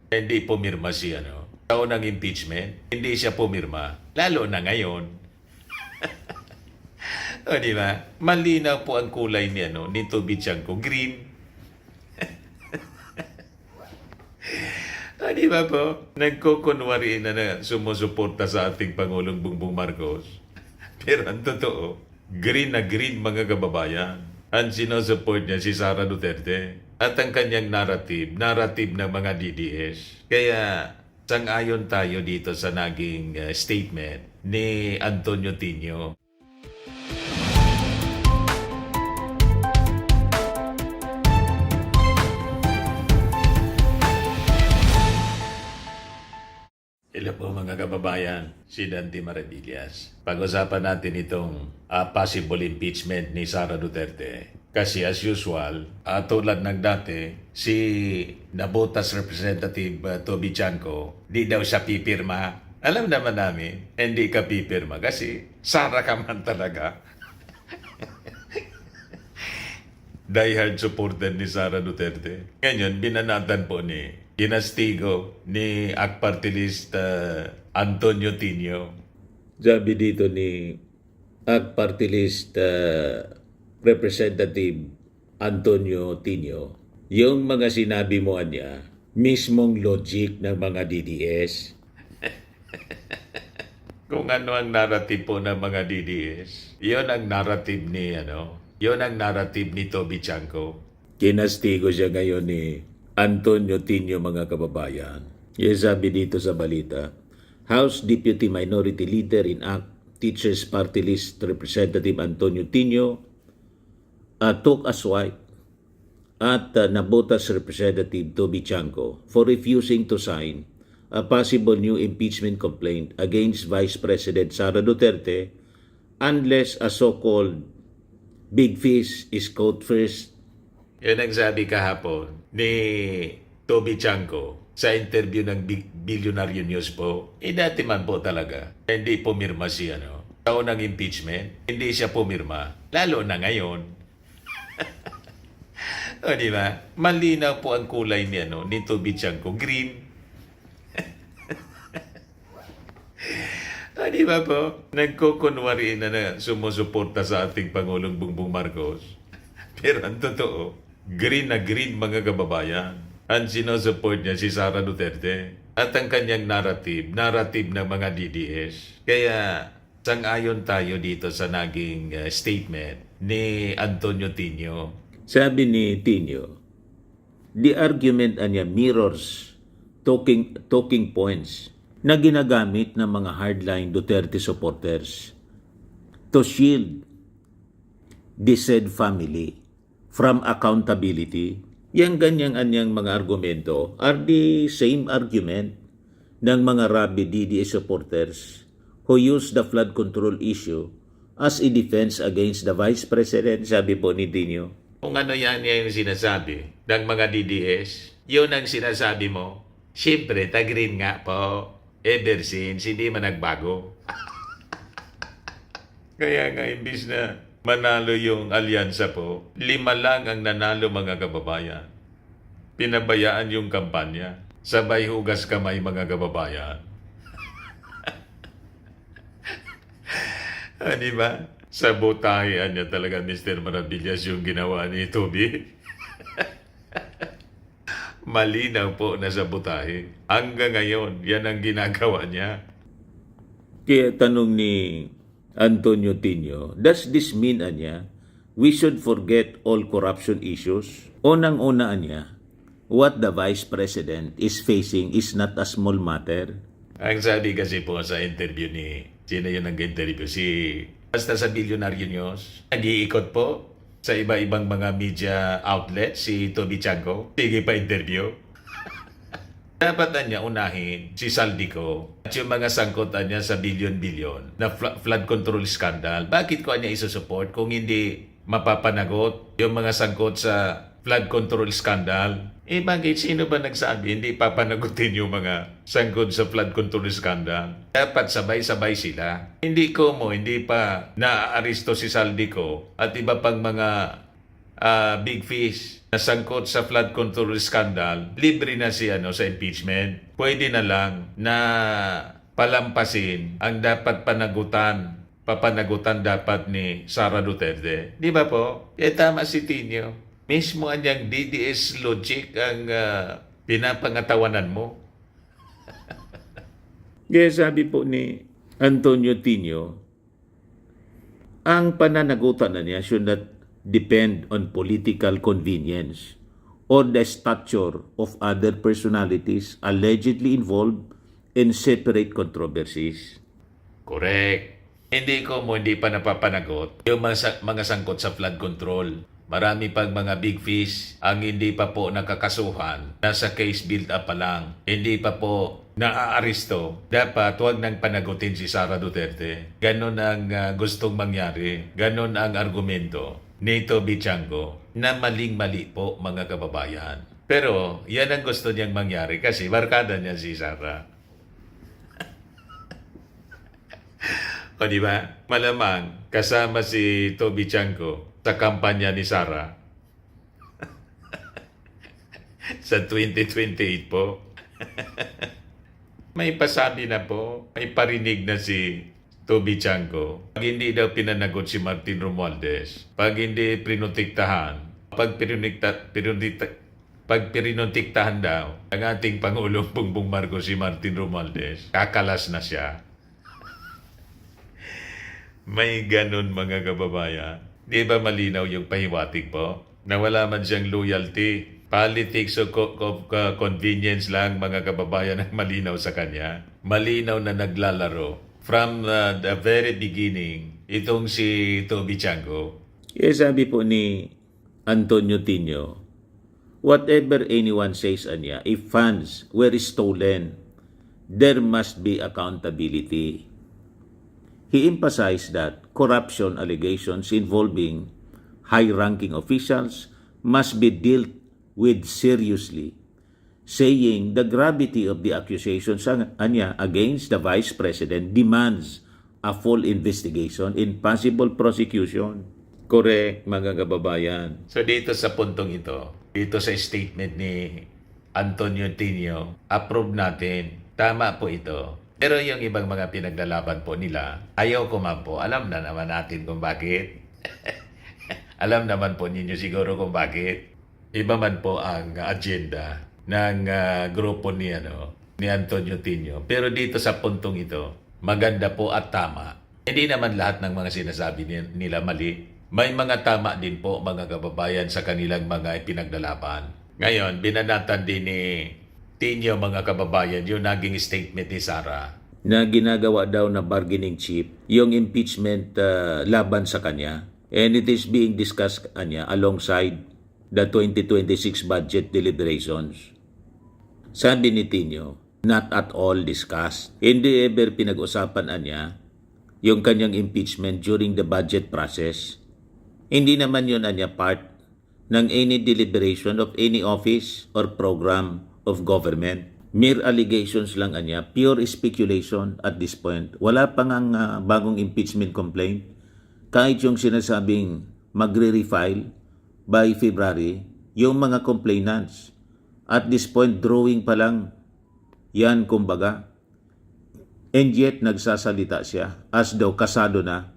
Hindi pumirma si taon ng impeachment. Hindi siya pumirma. Lalo na ngayon. O di ba? Malinaw po ang kulay ni Toby Chanko. Green. O di ba po? Nagkukunwari na sumusuporta sa ating Pangulong Bongbong Marcos. Pero ang totoo, green na green mga kababayan. Ang sinusupport niya si Sara Duterte. At ang kanyang narrative ng mga DDS. Kaya sang-ayon tayo dito sa naging statement ni Antonio Tinio. Hello po mga kababayan, si Dante Maravillas. Pag-usapan natin itong possible impeachment ni Sara Duterte. Kasi as usual, tulad ng dati, si Nabotas Representative Toby Chanko, di daw siya pipirma. Alam naman namin, hindi ka pipirma kasi Sara ka man talaga. Diehard supporter ni Sara Duterte. Ngayon, binanatan po ginastigo ni ACT Party List Antonio Tinio. Sabi dito ni ACT Party List Representative Antonio Tinio, yung mga sinabi mo niya, mismong logic ng mga DDS. Kung ano ang narrative po ng mga DDS, yon ang narrative yon ang narrative ni Toby Chanko. Kinastigo siya ngayon ni Antonio Tinio mga kababayan. Yung sabi dito sa balita, House Deputy Minority Leader in ACT Teachers Party List Representative Antonio Tinio took a swipe at Nabotas Representative Toby Chanko for refusing to sign a possible new impeachment complaint against Vice President Sara Duterte unless a so-called big fish is caught first. Yan ang sabi kahapon ni Toby Chanko sa interview ng Billionaire News po. Dati man po talaga. Hindi pumirma si taon ng impeachment. Hindi siya pumirma. Lalo na ngayon. O di ba? Malinaw po ang kulay ni Toby Chanko. Green. O di ba po? Nagkukunwari na sumusuporta sa ating Pangulong Bongbong Marcos. Pero ang totoo, green na green mga kababayan. Ang sinusupport niya si Sara Duterte. At ang kanyang narrative ng mga DDS. Kaya sang-ayon tayo dito sa naging statement ni Antonio Tinio. Sabi ni Tinio, the argument niya mirrors talking points na ginagamit ng mga hardline Duterte supporters to shield the said family from accountability. Yang ganyang-anyang mga argumento are the same argument ng mga rabid DDS supporters who use the flood control issue as a defense against the Vice President, sabi po ni Tinio. Kung ano yan yung sinasabi ng mga DDS, yun ang sinasabi mo, siyempre, tag-green nga po, ever since, hindi man nagbago. Kaya nga, imbis na manalo yung alyansa po, 5 lang ang nanalo mga kababayan. Pinabayaan yung kampanya. Sabay hugas kamay mga kababayan. Di ba? Sabotahean niya talaga Mr. Maravillas yung ginawa ni Toby. Malinaw po na sabotahe. Hanggang ngayon, yan ang ginagawa niya. Kaya tanong ni Antonio Tinio, does this mean niya, we should forget all corruption issues? Unang-una niya, what the Vice President is facing is not a small matter. Ang sabi kasi po sa interview sino yun nag-interview? Basta sa Billionaire News, nag-iikot po sa iba-ibang mga media outlet si Toby Chanko. Sige pa interview. Dapat niya unahin si Saldico at yung mga sangkutan niya sa billion-billion na flood control scandal. Bakit ko niya isusupport kung hindi mapapanagot yung mga sangkot sa flood control scandal? Bakit sino ba nagsabi hindi papanagutin yung mga sangkot sa flood control scandal? Dapat sabay-sabay sila. Hindi pa naaaresto si Saldico at iba pang mga big fish na sangkot sa flood control scandal, libre na si sa impeachment. Pwede na lang na palampasin ang dapat papanagutan dapat ni Sara Duterte. Di ba po? Tama si Tinio. Mismo anyang DDS logic ang pinapangatawanan mo. Kaya sabi po ni Antonio Tinio, ang pananagutan na niya should not depend on political convenience or the stature of other personalities allegedly involved in separate controversies. Correct. Hindi pa napapanagot yung mga sangkot sa flood control. Marami pang mga big fish ang hindi pa po nakakasuhan. Nasa case build up pa lang. Hindi pa po naaaresto. Dapat huwag nang panagutin si Sara Duterte. Ganon ang gustong mangyari. Ganon ang argumento ni Toby Chango na maling-mali po mga kababayan. Pero yan ang gusto niyang mangyari kasi barkada niya si Sara. O di ba? Malamang kasama si Toby Chango sa kampanya ni Sara sa 2028 po. May pasabi na po, may parinig na si Toby Chango. Pag hindi daw pinanagot si Martin Romualdez, pag hindi pinutiktahan, pag pinutiktahan daw ang ating Pangulong Bongbong Marcos si Martin Romualdez, kakalas na siya. May ganun mga kababayan. Di ba malinaw yung pahiwatig po? Na wala man siyang loyalty. Politics o convenience lang mga kababayan ang malinaw sa kanya. Malinaw na naglalaro. From the very beginning, itong si Toby Chango. Sabi po ni Antonio Tinio, whatever anyone says anya, if funds were stolen, there must be accountability. He emphasized that corruption allegations involving high-ranking officials must be dealt with seriously, saying the gravity of the accusations against the Vice President demands a full investigation and possible prosecution. Correct, mga kababayan. So dito sa puntong ito, dito sa statement ni Antonio Tinio, approve natin. Tama po ito. Pero yung ibang mga pinaglalaban po nila, ayaw ko man po. Alam na naman natin kung bakit. Alam naman po ninyo siguro kung bakit. Iba man po ang agenda ng grupo ni Antonio Tinio. Pero dito sa puntong ito, maganda po at tama. Hindi naman lahat ng mga sinasabi nila mali. May mga tama din po mga kababayan sa kanilang mga pinaglalaban. Ngayon, binanatan din ni Tinio mga kababayan yung naging statement ni Sara na ginagawa daw na bargaining chip yung impeachment laban sa kanya, and it is being discussed alongside the 2026 budget deliberations. Sabi ni Tinio, not at all discussed. Hindi ever pinag-usapan yung kanyang impeachment during the budget process. Hindi naman yun part ng any deliberation of any office or program of government. Mere allegations lang pure speculation at this point. Wala pa ngang bagong impeachment complaint. Kahit yung sinasabing magre-refile by February, yung mga complainants, at this point, drawing pa lang yan kumbaga. And yet, nagsasalita siya as though kasado na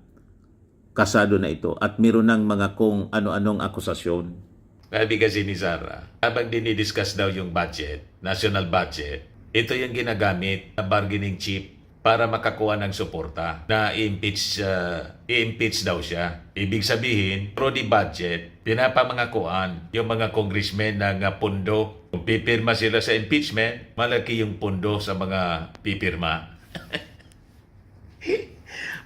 ito at meron ng mga kung ano-anong akusasyon. Sabi kasi ni Sara, habang dinidiscuss daw yung budget, national budget, ito yung ginagamit na bargaining chip para makakuha ng suporta na i-impeach daw siya. Ibig sabihin, through the budget, pinapamangakuan yung mga congressmen ng pondo. Kung pipirma sila sa impeachment, malaki yung pondo sa mga pipirma.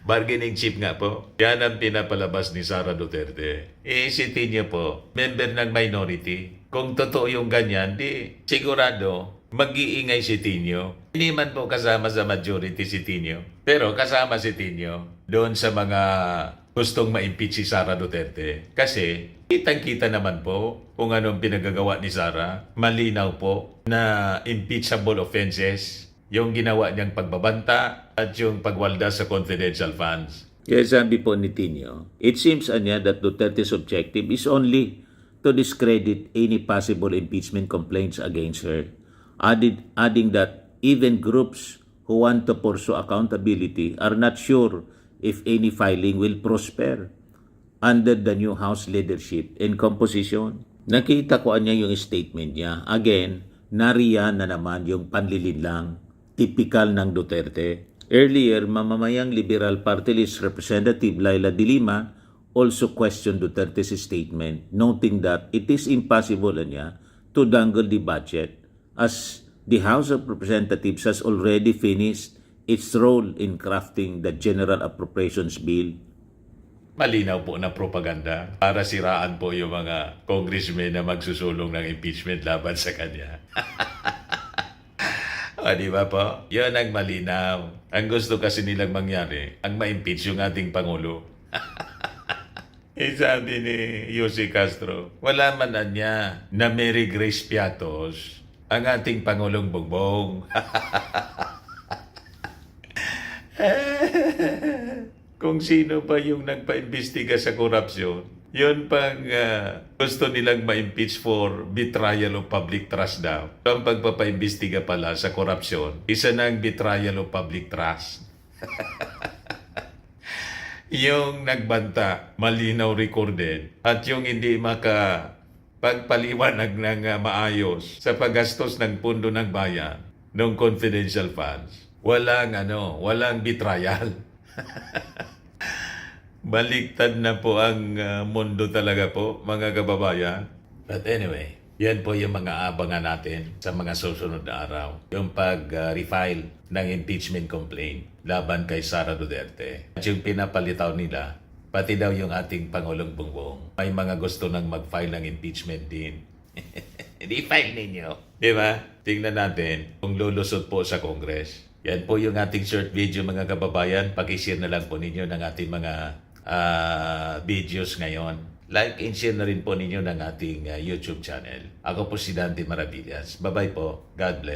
Bargaining chip nga po. Yan ang pinapalabas ni Sara Duterte. Isipin niyo po, member ng minority. Kung totoo yung ganyan, di sigurado mag-iingay si Tinio. Hindi man po kasama sa majority si Tinio. Pero kasama si Tinio doon sa mga gustong ma-impeach si Sara Duterte. Kasi kitang-kita naman po kung anong pinagagawa ni Sara. Malinaw po na impeachable offenses yung ginawa niyang pagbabanta at yung pagwalda sa confidential funds. Kaya sabi po ni Tinio, it seems that Duterte's objective is only to discredit any possible impeachment complaints against her, adding that even groups who want to pursue accountability are not sure if any filing will prosper under the new House leadership and composition. Nakita ko niya yung statement niya. Again, nariyan na naman yung panlilinlang, typical ng Duterte. Earlier, mamamayang Liberal Party List Representative Laila de Lima also questioned Duterte's statement, noting that it is impossible niya to dangle the budget as the House of Representatives has already finished its role in crafting the General Appropriations Bill. Malinaw po na propaganda para siraan po yung mga congressmen na magsusulong ng impeachment laban sa kanya. O, di ba po? Yan ang malinaw. Ang gusto kasi nilang mangyari, ang ma-impeach yung ating Pangulo. Sabi ni Jose Castro, wala man na niya na Mary Grace Piatos ang ating Pangulong Bongbong. Kung sino pa yung nagpa-imbestiga sa korupsyon, yun pang gusto nilang ma-impeach for betrayal of public trust daw. Ang pagpapaimbestiga pala sa korupsyon, isa ng betrayal of public trust. Yung nagbanta, malinaw recorded, at yung hindi pagpaliwanag ng maayos sa paggastos ng pundo ng bayan ng confidential funds, walang betrayal. Baliktad na po ang mundo talaga po, mga kababayan. But anyway, yan po yung mga abangan natin sa mga susunod na araw. Yung pag-refile ng impeachment complaint laban kay Sara Duterte. At yung pinapalitaw nila, pati daw yung ating Pangulong Bongbong, may mga gusto nang mag-file ng impeachment din. Di-file ninyo. Di ba? Tingnan natin kung lulusot po sa Congress. Yan po yung ating short video, mga kababayan. Pag-share na lang po ninyo ng ating mga videos ngayon. Like and share na rin po ninyo ng ating YouTube channel. Ako po si Dante Maravillas. Bye-bye po. God bless.